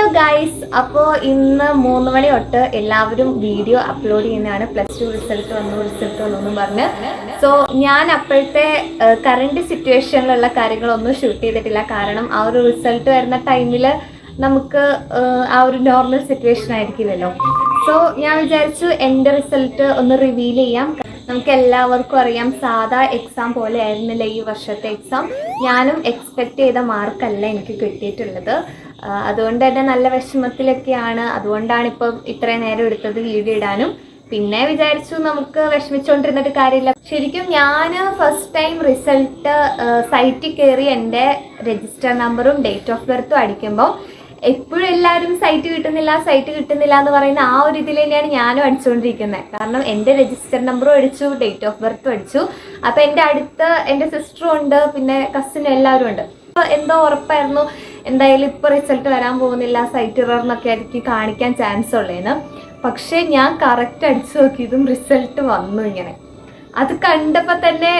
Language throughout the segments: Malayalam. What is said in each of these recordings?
ഹലോ ഗൈസ്, അപ്പോൾ ഇന്ന് 3 മണി തൊട്ട് എല്ലാവരും വീഡിയോ അപ്ലോഡ് ചെയ്യുന്നതാണ്. +2 റിസൾട്ട് വന്നു എന്നും പറഞ്ഞ്. സോ ഞാൻ അപ്പോഴത്തെ കറണ്ട് സിറ്റുവേഷനിലുള്ള കാര്യങ്ങളൊന്നും ഷൂട്ട് ചെയ്തിട്ടില്ല. കാരണം ആ ഒരു റിസൾട്ട് വരുന്ന ടൈമിൽ നമുക്ക് ആ ഒരു നോർമൽ സിറ്റുവേഷൻ ആയിരിക്കില്ലല്ലോ. സോ ഞാൻ വിചാരിച്ചു എൻ്റെ റിസൾട്ട് ഒന്ന് റിവീൽ ചെയ്യാം. നമുക്ക് എല്ലാവർക്കും അറിയാം, സാധാ എക്സാം പോലെ ആയിരുന്നില്ല ഈ വർഷത്തെ എക്സാം. ഞാനും എക്സ്പെക്റ്റ് ചെയ്ത മാർക്കല്ല എനിക്ക് കിട്ടിയിട്ടുള്ളത്. അതുകൊണ്ട് തന്നെ നല്ല വിഷമത്തിലൊക്കെയാണ്. അതുകൊണ്ടാണ് ഇപ്പം ഇത്രയും നേരം എടുത്തത് വീഡിയോ ഇടാനും. പിന്നെ വിചാരിച്ചു നമുക്ക് വിഷമിച്ചുകൊണ്ടിരുന്നിട്ട് കാര്യമില്ല. ശരിക്കും ഞാൻ ഫസ്റ്റ് ടൈം റിസൾട്ട് സൈറ്റിൽ കയറി എൻ്റെ രജിസ്റ്റർ നമ്പറും ഡേറ്റ് ഓഫ് ബർത്തും അടിക്കുമ്പോൾ എപ്പോഴും എല്ലാവരും സൈറ്റ് കിട്ടുന്നില്ല എന്ന് പറയുന്ന ആ ഒരു ഇതിൽ തന്നെയാണ് ഞാനും അടിച്ചുകൊണ്ടിരിക്കുന്നത്. കാരണം എൻ്റെ രജിസ്റ്റർ നമ്പറും അടിച്ചു, ഡേറ്റ് ഓഫ് ബർത്തും അടിച്ചു. അപ്പം എൻ്റെ അടുത്ത് എൻ്റെ സിസ്റ്ററും ഉണ്ട്, പിന്നെ കസിനും എല്ലാവരും ഉണ്ട്. അപ്പോൾ എന്തോ ഉറപ്പായിരുന്നു എന്തായാലും ഇപ്പോൾ റിസൾട്ട് വരാൻ പോകുന്നില്ല, സൈറ്റ് എറർ എന്നൊക്കെ ആയിരിക്കും കാണിക്കാൻ ചാൻസ് ഉള്ളതെന്ന്. പക്ഷേ ഞാൻ കറക്റ്റ് അടിച്ചു നോക്കിയതും റിസൾട്ട് വന്നു. ഇങ്ങനെ അത് കണ്ടപ്പോൾ തന്നെ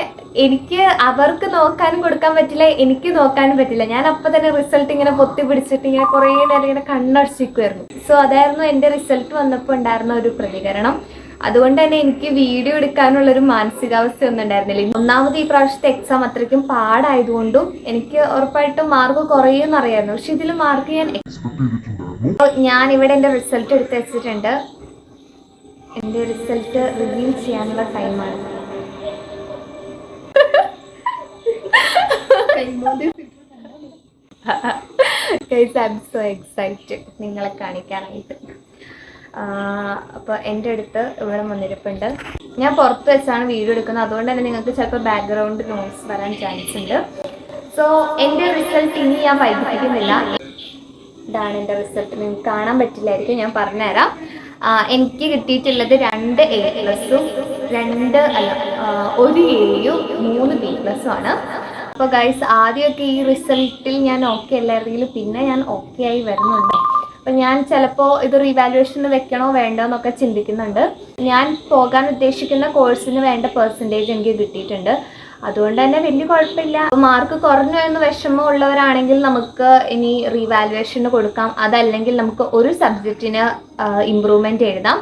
എനിക്ക് അവർക്ക് നോക്കാനും കൊടുക്കാൻ പറ്റില്ല, എനിക്ക് നോക്കാനും പറ്റില്ല. ഞാൻ അപ്പം തന്നെ റിസൾട്ട് ഇങ്ങനെ പൊത്തി പിടിച്ചിട്ട് ഇങ്ങനെ കുറേ നേരം ഇങ്ങനെ കണ്ണടച്ചിരിക്കുമായിരുന്നു. സോ അതായിരുന്നു എൻ്റെ റിസൾട്ട് വന്നപ്പോൾ ഉണ്ടായിരുന്ന ഒരു പ്രതികരണം. അതുകൊണ്ട് തന്നെ എനിക്ക് വീഡിയോ എടുക്കാനുള്ളൊരു മാനസികാവസ്ഥ ഒന്നും ഉണ്ടായിരുന്നില്ല. ഒന്നാമത് ഈ പ്രാവശ്യത്തെ എക്സാം അത്രയ്ക്കും പാടായതുകൊണ്ടും എനിക്ക് ഉറപ്പായിട്ടും മാർക്ക് കുറയുമെന്ന് അറിയായിരുന്നു. പക്ഷെ ഇതിൽ മാർക്ക് ഞാൻ ഇവിടെ എൻ്റെ റിസൾട്ട് എടുത്ത് വെച്ചിട്ടുണ്ട്. എൻ്റെ റിസൾട്ട് റിവീൽ ചെയ്യാനുള്ള ടൈമാണ്. I'm so excited നിങ്ങളെ കാണിക്കാനായിട്ട്. അപ്പോൾ എൻ്റെ അടുത്ത് ഇവിടെ വന്നിരിപ്പുണ്ട്. ഞാൻ പുറത്ത് വെച്ചാണ് വീഡിയോ എടുക്കുന്നത്, അതുകൊണ്ട് തന്നെ നിങ്ങൾക്ക് ചിലപ്പോൾ ബാക്ക്ഗ്രൗണ്ട് നോയ്സ് വരാൻ ചാൻസ് ഉണ്ട്. സോ എൻ്റെ റിസൾട്ട് ഇനി ഞാൻ വൈകിപ്പിക്കുന്നില്ല. ഇതാണ് എൻ്റെ റിസൾട്ട്. നിങ്ങൾക്ക് കാണാൻ പറ്റില്ലായിരിക്കും, ഞാൻ പറഞ്ഞുതരാം. എനിക്ക് കിട്ടിയിട്ടുള്ളത് 2 A+ഉം 1 Aയും 3 B+ഉം ആണ്. അപ്പോൾ ഗൈസ്, ആദ്യമൊക്കെ ഈ റിസൾട്ടിൽ ഞാൻ ഓക്കെ അല്ലായിരുന്നെങ്കിലും പിന്നെ ഞാൻ ഓക്കെ ആയി വരുന്നുണ്ട്. അപ്പോൾ ഞാൻ ചിലപ്പോൾ ഇത് റീവാലുവേഷന് വെക്കണോ വേണ്ടോ എന്നൊക്കെ ചിന്തിക്കുന്നുണ്ട്. ഞാൻ പോകാൻ ഉദ്ദേശിക്കുന്ന കോഴ്സിന് വേണ്ട പെർസെൻറ്റേജ് എനിക്ക് കിട്ടിയിട്ടുണ്ട്. അതുകൊണ്ട് തന്നെ വലിയ കുഴപ്പമില്ല. മാർക്ക് കുറഞ്ഞു എന്ന് വിഷമം ഉള്ളവരാണെങ്കിൽ നമുക്ക് ഇനി റീവാലുവേഷന് കൊടുക്കാം. അതല്ലെങ്കിൽ നമുക്ക് ഒരു സബ്ജക്റ്റിന് ഇമ്പ്രൂവ്മെൻറ്റ് എഴുതാം.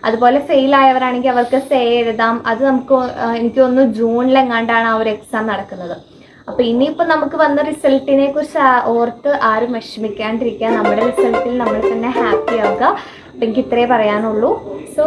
അതുപോലെ ഫെയിൽ ആയവരാണെങ്കിൽ അവർക്ക് സേ എഴുതാം. അത് നമുക്ക് എനിക്ക് തോന്നുന്നു ജൂണിലെങ്ങാണ്ടാണ് ആ ഒരു എക്സാം നടക്കുന്നത്. അപ്പോൾ ഇനിയിപ്പോൾ നമുക്ക് വന്ന റിസൾട്ടിനെ കുറിച്ച് ഓർത്ത് ആരും വിഷമിക്കാണ്ടിരിക്കുക. നമ്മുടെ റിസൾട്ടിൽ നമ്മൾ തന്നെ ഹാപ്പി ആവുക. അപ്പം എനിക്ക് ഇത്രേ പറയാനുള്ളൂ. സോ